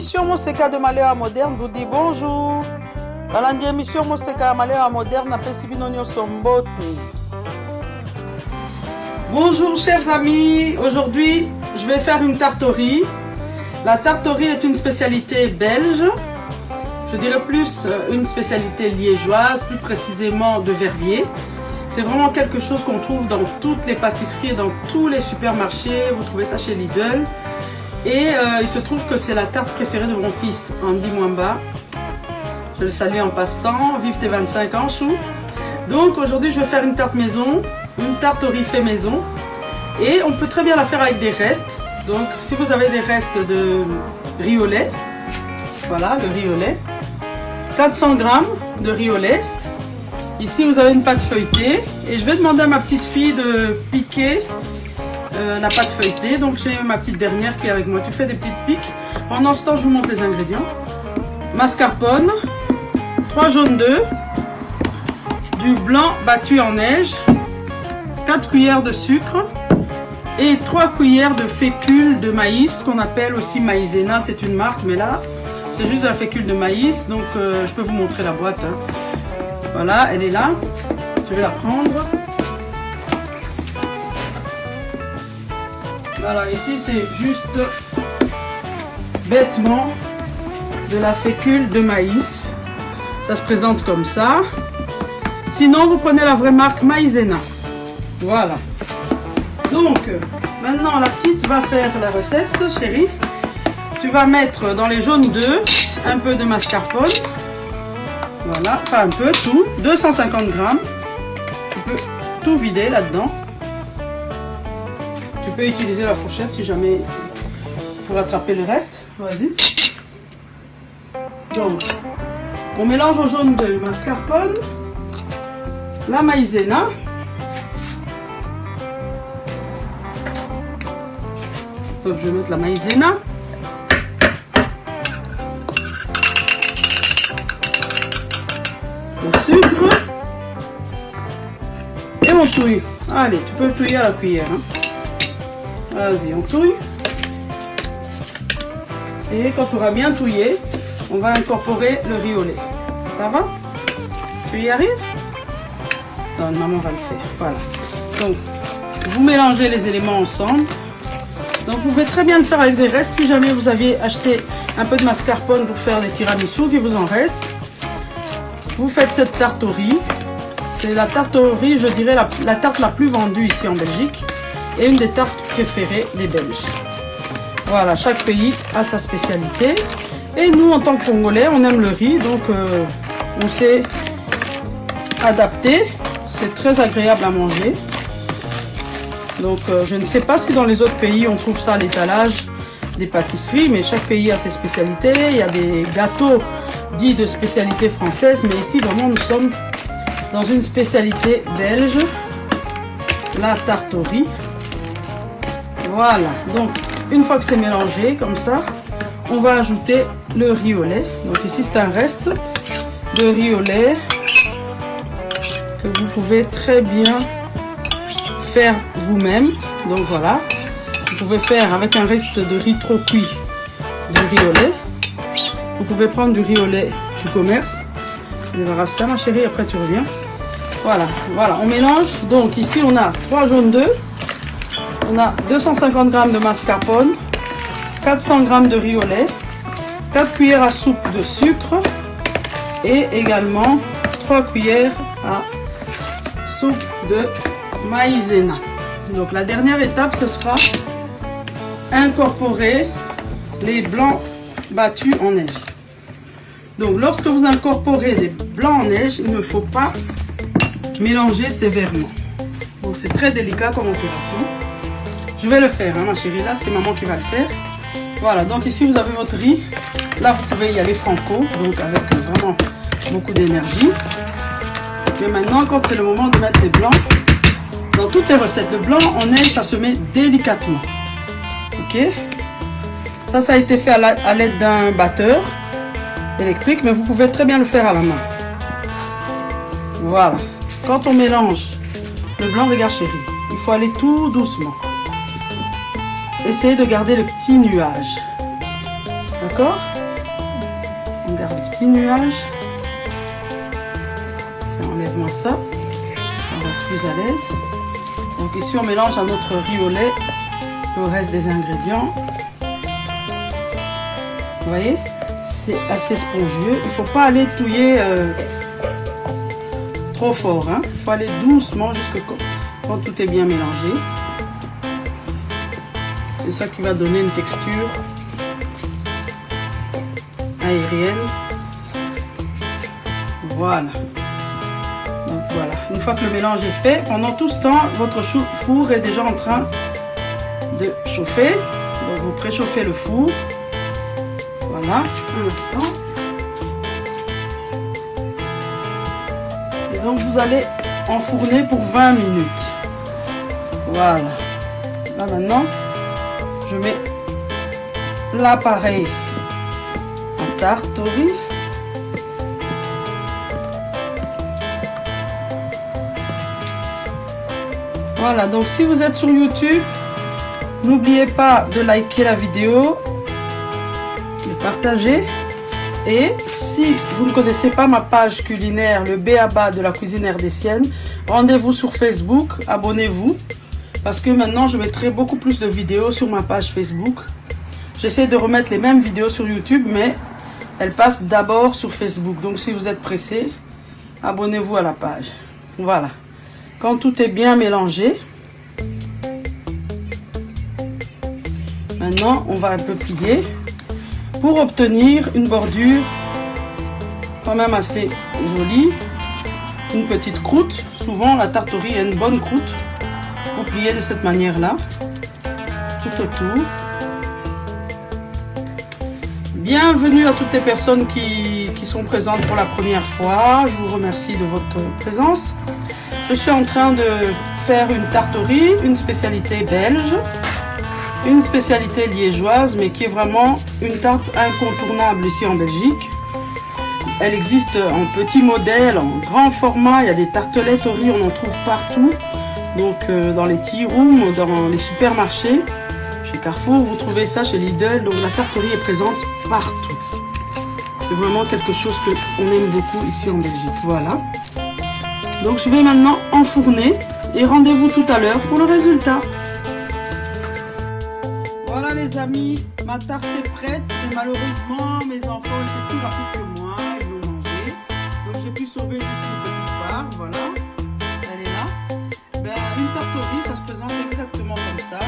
émission Moseka de Malheur Moderne vous dit bonjour. Dans l'émission Moseka Malheur Moderne, appelle Sibinonio Sombote. Bonjour chers amis, aujourd'hui je vais faire une tarte au riz. La tarte au riz est une spécialité belge, je dirais plus une spécialité liégeoise, plus précisément de Verviers. C'est vraiment quelque chose qu'on trouve dans toutes les pâtisseries, dans tous les supermarchés, vous trouvez ça chez Lidl. Et il se trouve que c'est la tarte préférée de mon fils, Andy Mwamba. Je le salue en passant, vive tes 25 ans chou. Donc aujourd'hui je vais faire une tarte maison, une tarte au riz fait maison. Et on peut très bien la faire avec des restes. Donc si vous avez des restes de riz au lait, voilà le riz au lait. 400 g de riz au lait. Ici vous avez une pâte feuilletée. Et je vais demander à ma petite fille de piquer la pâte feuilletée. Donc j'ai ma petite dernière qui est avec moi. Tu fais des petites piques. Pendant ce temps je vous montre les ingrédients. Mascarpone, 3 jaunes d'œufs, du blanc battu en neige, 4 cuillères de sucre et 3 cuillères de fécule de maïs qu'on appelle aussi maïzena. C'est une marque mais là c'est juste de la fécule de maïs. Donc je peux vous montrer la boîte. Hein. Voilà, elle est là. Je vais la prendre. Voilà, ici c'est juste bêtement de la fécule de maïs. Ça se présente comme ça. Sinon vous prenez la vraie marque Maïzena. Voilà. Donc maintenant la petite va faire la recette, chérie. Tu vas mettre dans les jaunes d'œufs un peu de mascarpone. Voilà, pas un peu, tout. 250 g. Tu peux tout vider là-dedans. Tu peux utiliser la fourchette si jamais pour attraper le reste. Vas-y. Donc, on mélange au jaune d'œuf, mascarpone, la maïzena. Donc, je vais mettre la maïzena. Le sucre. Et on touille. Allez, tu peux touiller à la cuillère. Hein. Vas-y, on touille. Et quand tu auras bien touillé, on va incorporer le riz au lait. Ça va? Tu y arrives? Non, maman va le faire. Voilà. Donc, vous mélangez les éléments ensemble. Donc, vous pouvez très bien le faire avec des restes. Si jamais vous aviez acheté un peu de mascarpone pour faire des tiramisu, qu'il vous en reste, vous faites cette tarte au riz. C'est la tarte au riz, je dirais, la tarte la plus vendue ici en Belgique. Et une des tartes préférées des Belges. Voilà, chaque pays a sa spécialité. Et nous, en tant que Congolais, on aime le riz. Donc, on s'est adapté. C'est très agréable à manger. Donc, je ne sais pas si dans les autres pays, on trouve ça à l'étalage des pâtisseries. Mais chaque pays a ses spécialités. Il y a des gâteaux dits de spécialité française. Mais ici, vraiment, nous sommes dans une spécialité belge. La tarte au riz. Voilà, donc une fois que c'est mélangé comme ça, on va ajouter le riz au lait. Donc ici c'est un reste de riz au lait que vous pouvez très bien faire vous-même. Donc voilà, vous pouvez faire avec un reste de riz trop cuit du riz au lait. Vous pouvez prendre du riz au lait du commerce. Débarrasse ça ma chérie, après tu reviens. Voilà, voilà, on mélange. Donc ici on a 3 jaunes d'œufs. On a 250 g de mascarpone, 400 g de riz au lait, 4 cuillères à soupe de sucre et également 3 cuillères à soupe de maïzena. Donc la dernière étape, ce sera incorporer les blancs battus en neige. Donc lorsque vous incorporez des blancs en neige, il ne faut pas mélanger sévèrement. Donc c'est très délicat comme opération. Je vais le faire, hein, ma chérie. Là, c'est maman qui va le faire. Voilà, donc ici, vous avez votre riz. Là, vous pouvez y aller franco, donc avec vraiment beaucoup d'énergie. Mais maintenant, quand c'est le moment de mettre les blancs, dans toutes les recettes, le blanc en neige, ça se met délicatement. Ok? Ça a été fait à l'aide d'un batteur électrique, mais vous pouvez très bien le faire à la main. Voilà. Quand on mélange le blanc, regarde chérie, il faut aller tout doucement. Essayez de garder le petit nuage. D'accord? On garde le petit nuage. Enlève-moi ça. On va être plus à l'aise. Donc ici, on mélange à notre riz au lait le reste des ingrédients. Vous voyez, c'est assez spongieux. Il ne faut pas aller touiller trop fort. Hein. Il faut aller doucement jusqu'à quand tout est bien mélangé. C'est ça qui va donner une texture aérienne. Voilà. Donc voilà. Une fois que le mélange est fait, pendant tout ce temps, votre four est déjà en train de chauffer. Donc vous préchauffez le four. Voilà. Un instant. Et donc vous allez enfourner pour 20 minutes. Voilà. Là maintenant, je mets l'appareil en tarte au riz. Voilà, donc si vous êtes sur YouTube, n'oubliez pas de liker la vidéo, de partager. Et si vous ne connaissez pas ma page culinaire, le B.A.B.A. de la cuisine rdécienne, rendez-vous sur Facebook, abonnez-vous. Parce que maintenant, je mettrai beaucoup plus de vidéos sur ma page Facebook. J'essaie de remettre les mêmes vidéos sur YouTube, mais elles passent d'abord sur Facebook. Donc, si vous êtes pressé, abonnez-vous à la page. Voilà. Quand tout est bien mélangé, maintenant, on va un peu plier pour obtenir une bordure quand même assez jolie. Une petite croûte. Souvent, la tarte au riz a une bonne croûte. Vous pliez de cette manière-là, tout autour. Bienvenue à toutes les personnes qui sont présentes pour la première fois. Je vous remercie de votre présence. Je suis en train de faire une tarte au riz, une spécialité belge, une spécialité liégeoise, mais qui est vraiment une tarte incontournable ici en Belgique. Elle existe en petit modèle, en grand format. Il y a des tartelettes au riz, on en trouve partout. Donc dans les tea rooms, dans les supermarchés, chez Carrefour, vous trouvez ça chez Lidl. Donc la tarte au riz est présente partout. C'est vraiment quelque chose qu'on aime beaucoup ici en Belgique. Voilà. Donc je vais maintenant enfourner et rendez-vous tout à l'heure pour le résultat. Voilà les amis, ma tarte est prête. Mais malheureusement, mes enfants étaient plus rapides que moi. Ils l'ont mangé. Donc j'ai pu sauver juste une petite part. Voilà. Elle est là. Une tarte au riz, ça se présente exactement comme ça.